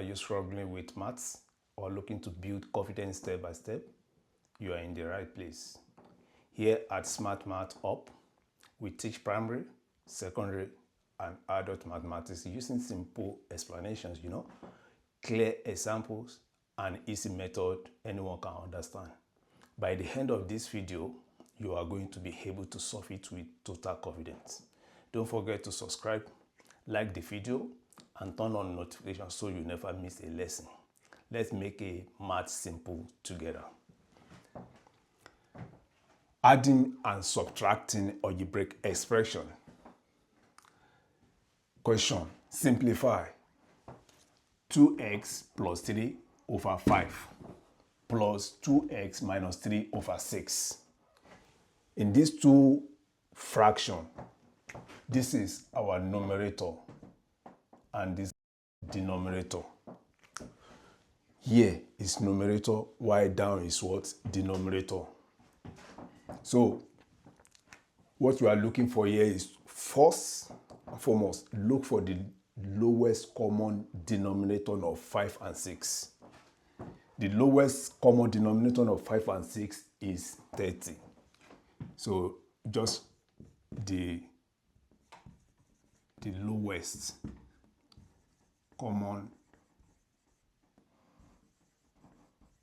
Are you struggling with maths or looking to build confidence step by step? You are in the right place. Here at Smart Math Up, we teach primary, secondary, and adult mathematics using simple explanations, clear examples, and easy method anyone can understand. By the end of this video, you are going to be able to solve it with total confidence. Don't forget to subscribe, like the video, and turn on notifications so you never miss a lesson. Let's make a math simple together. Adding and subtracting algebraic expression. Question: simplify. 2x plus 3 over 5 plus 2x minus 3 over 6. In these two fractions, this is our numerator and this denominator. Here is numerator, while down is what? Denominator. So what you are looking for here is, first and foremost, look for the lowest common denominator of 5 and 6. The lowest common denominator of 5 and 6 is 30. So just the lowest common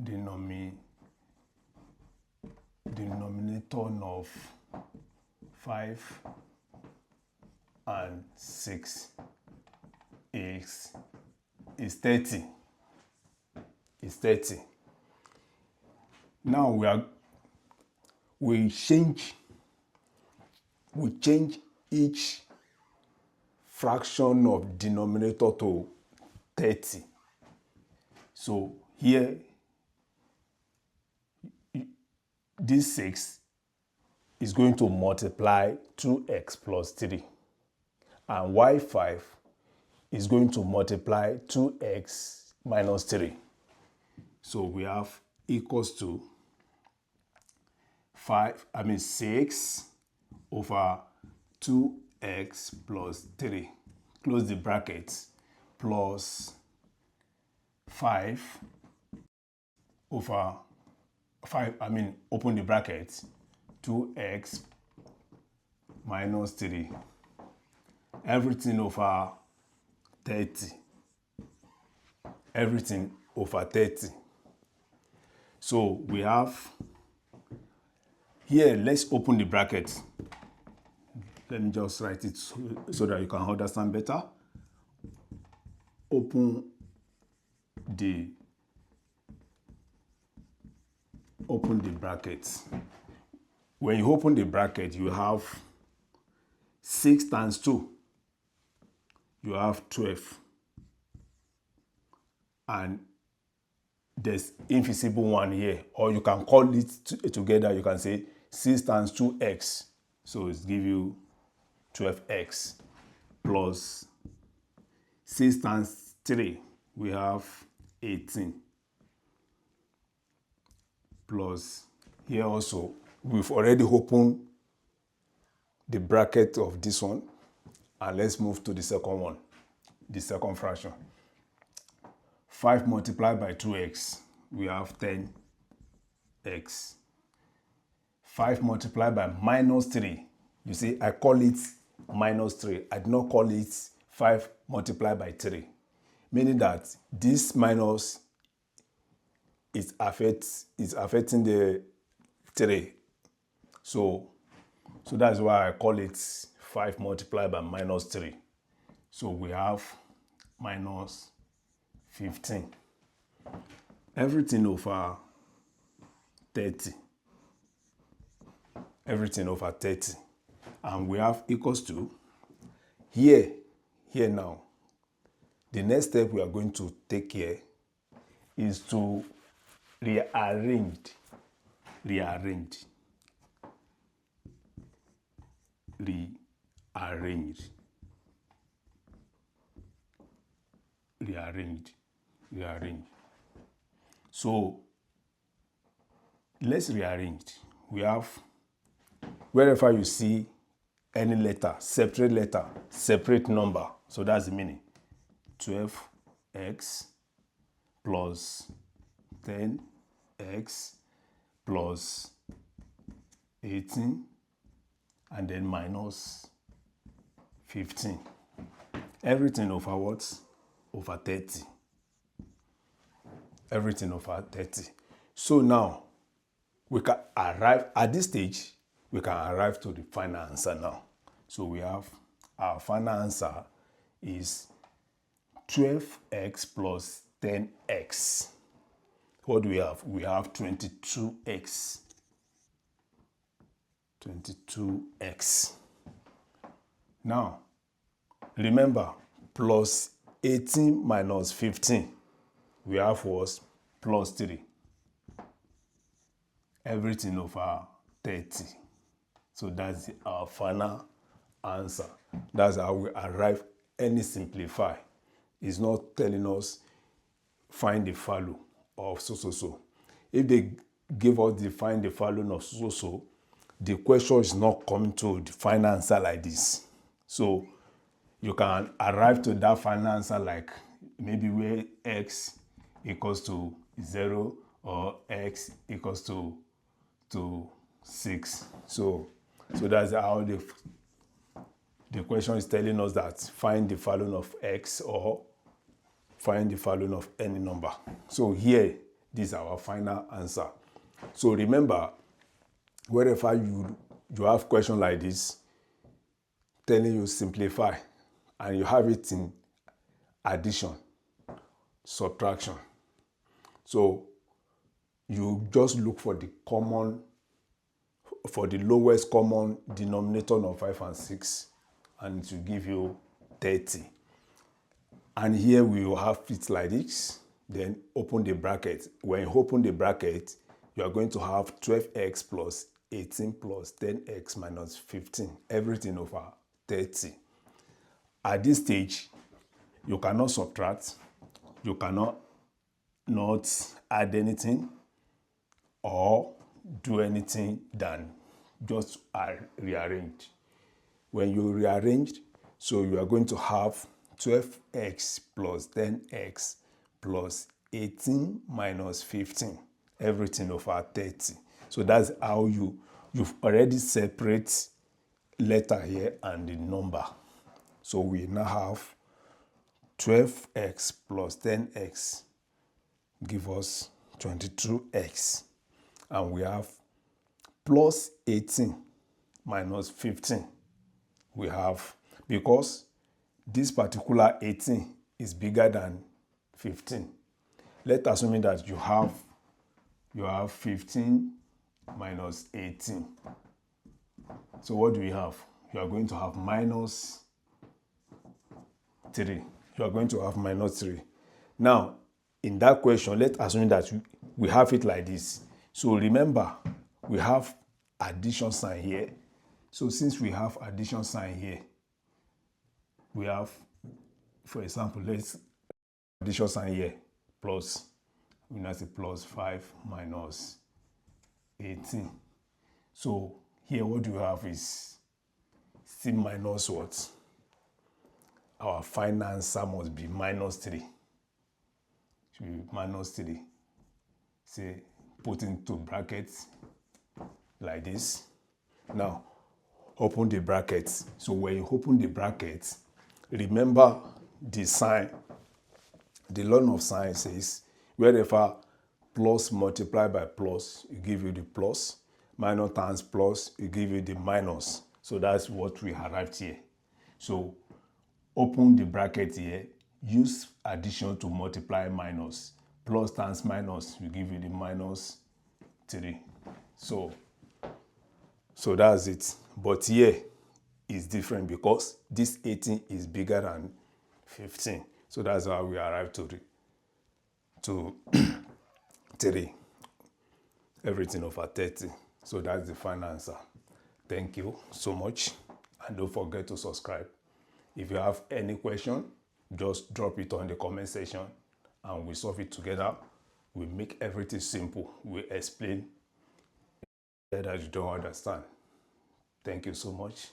denominator of 5 and 6 is 30. Is 30. Now we change each fraction of denominator to 30. So here, this 6 is going to multiply 2x plus 3, and y5 is going to multiply 2x minus 3. So we have equals to 6 over 2x plus 3, close the brackets, plus 5 over 5, open the brackets, 2x minus 3, everything over 30, everything over 30. So we have here, let's open the bracket. Let me just write it so that you can understand better. Open the bracket. When you open the bracket, you have 6 times 2. You have 12. And there's invisible one here, or you can call it together. You can say 6 times 2x. So it's give you 12x, plus 6 times 3, we have 18, plus here also, we've already opened the bracket of this one, and let's move to the second one, the second fraction. 5 multiplied by 2x, we have 10x. 5 multiplied by minus 3, you see, I call it minus 3. I do not call it 5 multiplied by 3, meaning that this minus is affecting the 3. So that's why I call it 5 multiplied by minus 3. So we have minus 15. Everything over 30. Everything over 30. And we have equals to, here now, the next step we are going to take here is to rearrange So let's rearrange. We have, wherever you see any letter, separate number. So that's the meaning. 12x plus 10x plus 18 and then minus 15. Everything over what? Over 30. Everything over 30. So now, we can arrive, at this stage, we can arrive to the final answer now. So we have, our final answer is 12x plus 10x. What do we have? We have 22x. 22x. Now, remember, plus 18 minus 15, we have was plus 3. Everything over 30. So that's our final answer. That's how we arrive any simplify. It's not telling us find the value of so. If they give us the find the value of so, the question is not coming to the final answer like this. So you can arrive to that final answer like maybe where x equals to 0 or x equals to 6. So that's how the question is telling us that find the value of x or find the value of any number. So here, this is our final answer. So remember, wherever you have question like this, telling you simplify, and you have it in addition, subtraction. So you just look for the lowest common denominator of 5 and 6, and it will give you 30. And here we will have it like this. Then open the bracket. When you open the bracket, you are going to have 12x plus 18 plus 10x minus 15. Everything over 30. At this stage, you cannot subtract. You cannot not add anything or do anything than just rearrange. When you rearrange, so you are going to have 12x plus 10x plus 18 minus 15, everything over 30. So that's how you've already separate letter here and the number. So we now have 12x plus 10x give us 22x. And we have plus 18 minus 15. We have, because this particular 18 is bigger than 15. Let's assume that you have 15 minus 18. So what do we have? You are going to have minus 3. You are going to have minus 3. Now, in that question, let's assume that we have it like this. So remember, we have addition sign here. So since we have addition sign here, we have, for example, let's addition sign here, plus, we now say plus 5 minus 18. So here what we have is still minus what? Our final answer must be minus 3. Should be minus 3. Say, put into brackets like this. Now, open the brackets. So when you open the brackets, remember the sign. The law of sign says wherever plus multiply by plus, it give you the plus. Minus times plus, it give you the minus. So that's what we arrived here. So open the bracket here. Use addition to multiply minus. Plus times minus will give you the minus 3. So that's it. But here is different because this 18 is bigger than 15. So that's how we arrive to 3. Everything over 30. So that's the final answer. Thank you so much. And don't forget to subscribe. If you have any question, just drop it on the comment section and we solve it together. We make everything simple. We explain that you don't understand. Thank you so much.